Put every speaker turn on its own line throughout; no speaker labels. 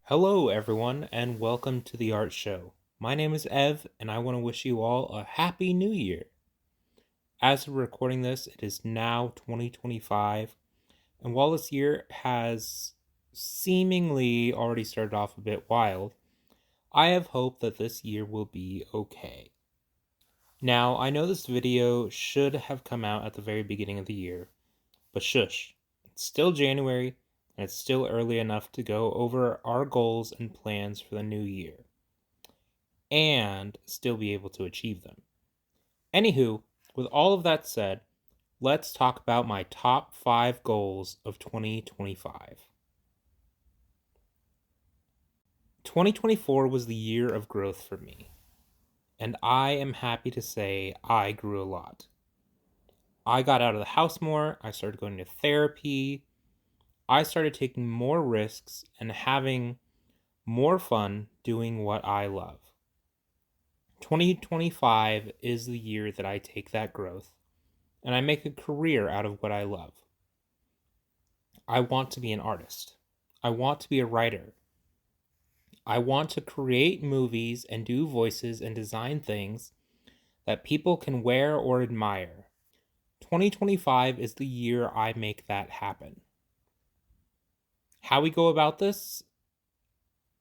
Hello, everyone, and welcome to the Art Show. My name is Ev, and I want to wish you all a Happy New Year. As we're recording this, it is now 2025, and while this year has seemingly already started off a bit wild, I have hope that this year will be okay. Now, I know this video should have come out at the very beginning of the year, but shush, it's still January, and it's still early enough to go over our goals and plans for the new year, and still be able to achieve them. Anywho, with all of that said, let's talk about my top 5 goals of 2025. 2024 was the year of growth for me, and I am happy to say I grew a lot. I got out of the house more, I started going to therapy, I started taking more risks and having more fun doing what I love. 2025 is the year that I take that growth and I make a career out of what I love. I want to be an artist. I want to be a writer. I want to create movies and do voices and design things that people can wear or admire. 2025 is the year I make that happen. How we go about this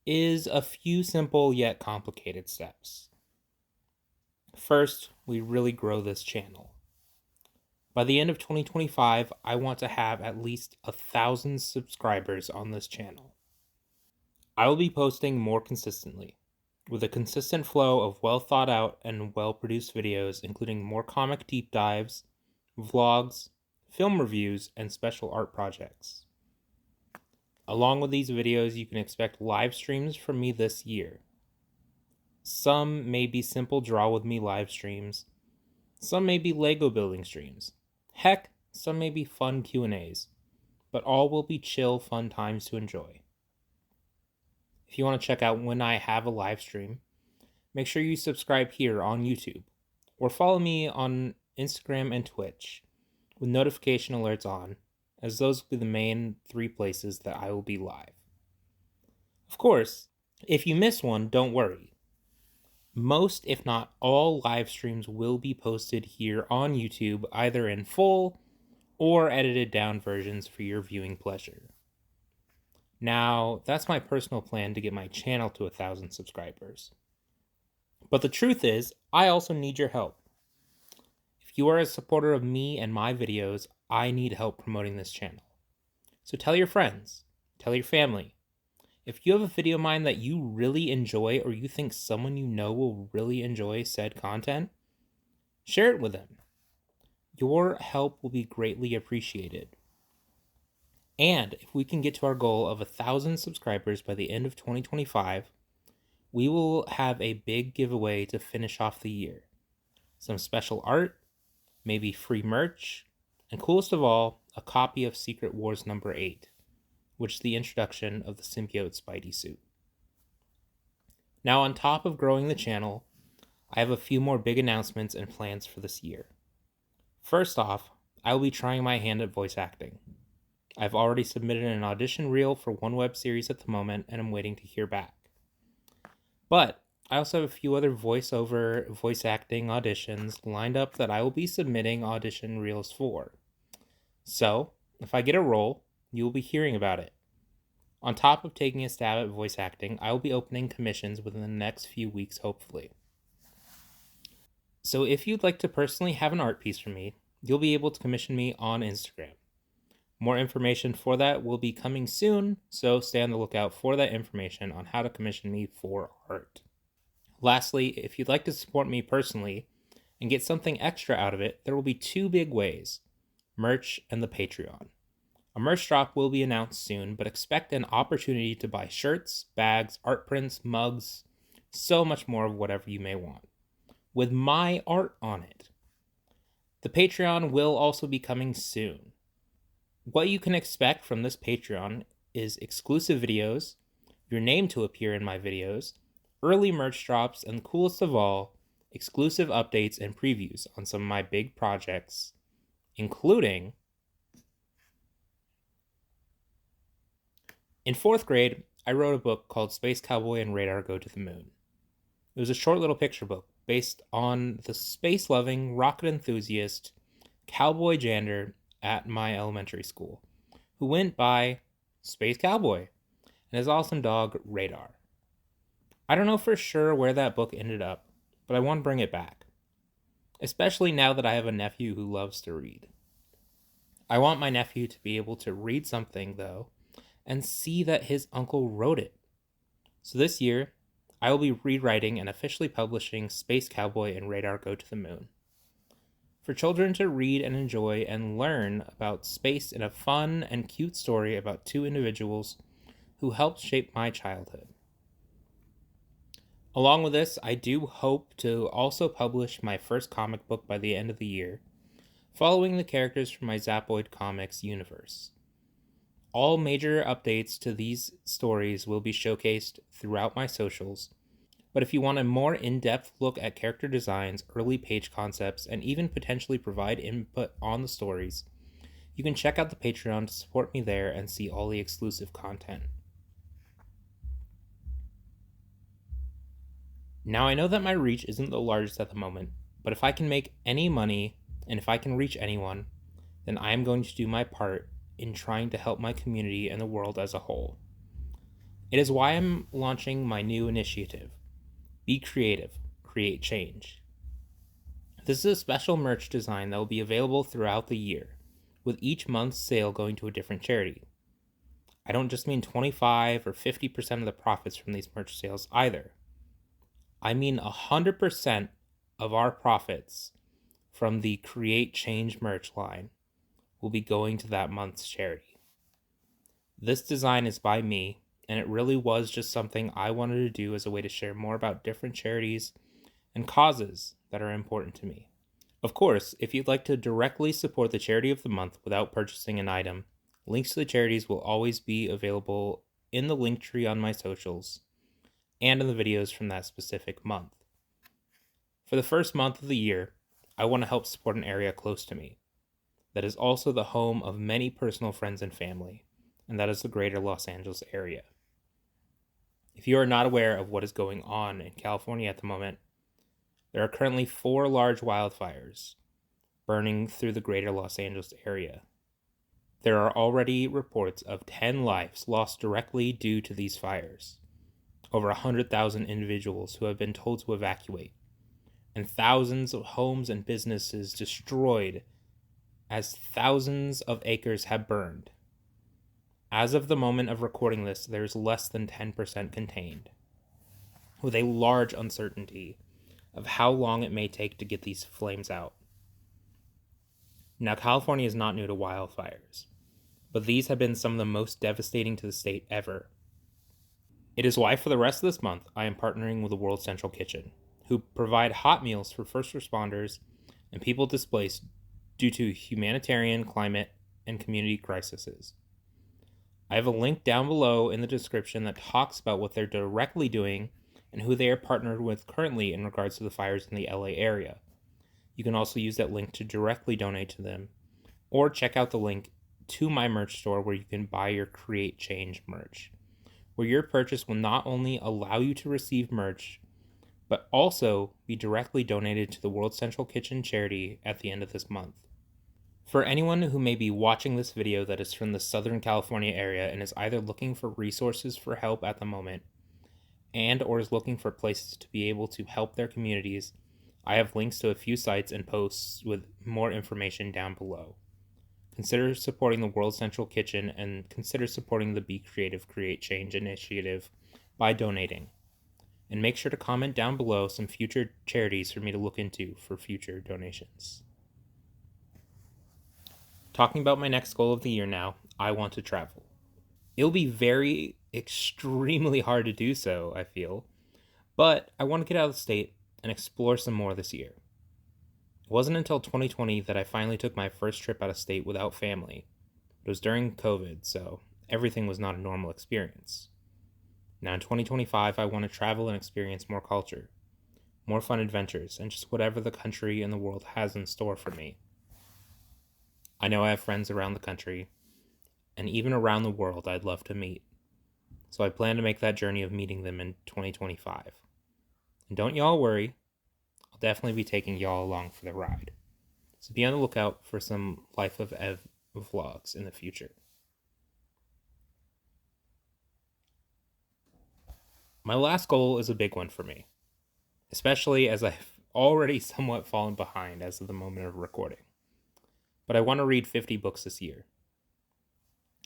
is a few simple yet complicated steps. First, we really grow this channel. By the end of 2025, I want to have at least 1,000 subscribers on this channel. I will be posting more consistently, with a consistent flow of well thought out and well produced videos, including more comic deep dives, vlogs, film reviews, and special art projects. Along with these videos, you can expect live streams from me this year. Some may be simple draw with me live streams, some may be Lego building streams. Heck, some may be fun Q&As, but all will be chill, fun times to enjoy. If you want to check out when I have a live stream, make sure you subscribe here on YouTube, or follow me on Instagram and Twitch, with notification alerts on, as those will be the main 3 places that I will be live. Of course, if you miss one, don't worry. Most, if not all, live streams will be posted here on YouTube, either in full or edited down versions for your viewing pleasure. Now, that's my personal plan to get my channel to 1,000 subscribers. But the truth is, I also need your help. If you are a supporter of me and my videos, I need help promoting this channel. So tell your friends, tell your family. If you have a video of mine that you really enjoy or you think someone you know will really enjoy said content, share it with them. Your help will be greatly appreciated. And if we can get to our goal of 1,000 subscribers by the end of 2025, we will have a big giveaway to finish off the year. Some special art, maybe free merch, and coolest of all, a copy of Secret Wars number 8. Which is the introduction of the symbiote Spidey suit. Now, on top of growing the channel, I have a few more big announcements and plans for this year. First off, I will be trying my hand at voice acting. I've already submitted an audition reel for one web series at the moment, and I'm waiting to hear back. But I also have a few other voice acting auditions lined up that I will be submitting audition reels for. So, if I get a role, you will be hearing about it. On top of taking a stab at voice acting, I will be opening commissions within the next few weeks, hopefully. So if you'd like to personally have an art piece from me, you'll be able to commission me on Instagram. More information for that will be coming soon, so stay on the lookout for that information on how to commission me for art. Lastly, if you'd like to support me personally and get something extra out of it, there will be 2 big ways: merch and the Patreon. A merch drop will be announced soon, but expect an opportunity to buy shirts, bags, art prints, mugs, so much more of whatever you may want, with my art on it. The Patreon will also be coming soon. What you can expect from this Patreon is exclusive videos, your name to appear in my videos, early merch drops, and coolest of all, exclusive updates and previews on some of my big projects, including... In 4th grade, I wrote a book called Space Cowboy and Radar Go to the Moon. It was a short little picture book based on the space loving, rocket enthusiast, cowboy Jander at my elementary school, who went by Space Cowboy and his awesome dog, Radar. I don't know for sure where that book ended up, but I want to bring it back, especially now that I have a nephew who loves to read. I want my nephew to be able to read something, though, and see that his uncle wrote it. So this year, I will be rewriting and officially publishing Space Cowboy and Radar Go to the Moon. For children to read and enjoy and learn about space in a fun and cute story about two individuals who helped shape my childhood. Along with this, I do hope to also publish my first comic book by the end of the year, following the characters from my Zapoid Comics universe. All major updates to these stories will be showcased throughout my socials, but if you want a more in-depth look at character designs, early page concepts, and even potentially provide input on the stories, you can check out the Patreon to support me there and see all the exclusive content. Now, I know that my reach isn't the largest at the moment, but if I can make any money and if I can reach anyone, then I am going to do my part in trying to help my community and the world as a whole. It is why I'm launching my new initiative, Be Creative, Create Change. This is a special merch design that will be available throughout the year, with each month's sale going to a different charity. I don't just mean 25 or 50% of the profits from these merch sales either. I mean 100% of our profits from the Create Change merch line will be going to that month's charity. This design is by me, and it really was just something I wanted to do as a way to share more about different charities and causes that are important to me. Of course, if you'd like to directly support the charity of the month without purchasing an item, links to the charities will always be available in the link tree on my socials and in the videos from that specific month. For the first month of the year, I want to help support an area close to me that is also the home of many personal friends and family, and that is the greater Los Angeles area. If you are not aware of what is going on in California at the moment, there are currently 4 large wildfires burning through the greater Los Angeles area. There are already reports of 10 lives lost directly due to these fires, over 100,000 individuals who have been told to evacuate, and thousands of homes and businesses destroyed as thousands of acres have burned. As of the moment of recording this, there's less than 10% contained, with a large uncertainty of how long it may take to get these flames out. Now, California is not new to wildfires, but these have been some of the most devastating to the state ever. It is why for the rest of this month, I am partnering with the World Central Kitchen, who provide hot meals for first responders and people displaced due to humanitarian, climate, and community crises. I have a link down below in the description that talks about what they're directly doing and who they are partnered with currently in regards to the fires in the LA area. You can also use that link to directly donate to them, or check out the link to my merch store where you can buy your Create Change merch, where your purchase will not only allow you to receive merch, but also be directly donated to the World Central Kitchen charity at the end of this month. For anyone who may be watching this video that is from the Southern California area and is either looking for resources for help at the moment and or is looking for places to be able to help their communities, I have links to a few sites and posts with more information down below. Consider supporting the World Central Kitchen and consider supporting the Be Creative, Create Change initiative by donating. And make sure to comment down below some future charities for me to look into for future donations. Talking about my next goal of the year now, I want to travel. It'll be extremely hard to do so, I feel, but I want to get out of the state and explore some more this year. It wasn't until 2020 that I finally took my first trip out of state without family. It was during COVID, so everything was not a normal experience. Now in 2025, I want to travel and experience more culture, more fun adventures, and just whatever the country and the world has in store for me. I know I have friends around the country, and even around the world I'd love to meet. So I plan to make that journey of meeting them in 2025. And don't y'all worry, I'll definitely be taking y'all along for the ride. So be on the lookout for some Life of Ev vlogs in the future. My last goal is a big one for me, especially as I've already somewhat fallen behind as of the moment of recording. But I want to read 50 books this year.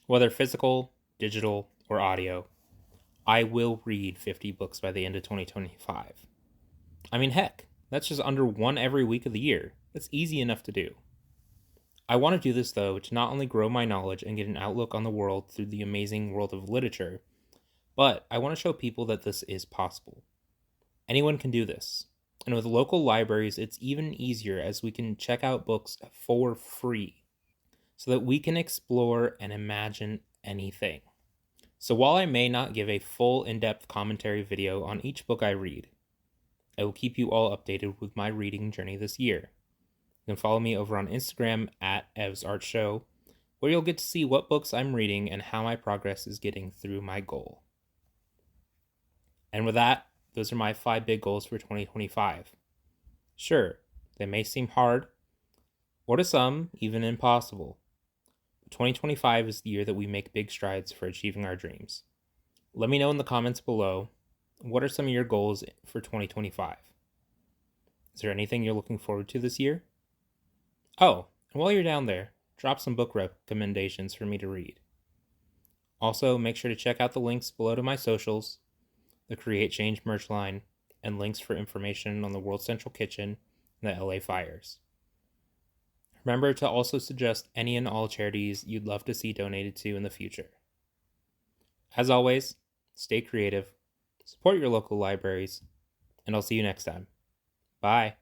Whether physical, digital, or audio, I will read 50 books by the end of 2025. I mean, heck, that's just under one every week of the year. That's easy enough to do. I want to do this, though, to not only grow my knowledge and get an outlook on the world through the amazing world of literature, but I want to show people that this is possible. Anyone can do this. And with local libraries, it's even easier as we can check out books for free so that we can explore and imagine anything. So while I may not give a full in-depth commentary video on each book I read, I will keep you all updated with my reading journey this year. You can follow me over on Instagram at EvsArtShow, where you'll get to see what books I'm reading and how my progress is getting through my goal. And with that, those are my 5 big goals for 2025. Sure, they may seem hard, or to some, even impossible. But 2025 is the year that we make big strides for achieving our dreams. Let me know in the comments below, what are some of your goals for 2025? Is there anything you're looking forward to this year? Oh, and while you're down there, drop some book recommendations for me to read. Also, make sure to check out the links below to my socials, the Create Change merch line, and links for information on the World Central Kitchen and the LA Fires. Remember to also suggest any and all charities you'd love to see donated to in the future. As always, stay creative, support your local libraries, and I'll see you next time. Bye.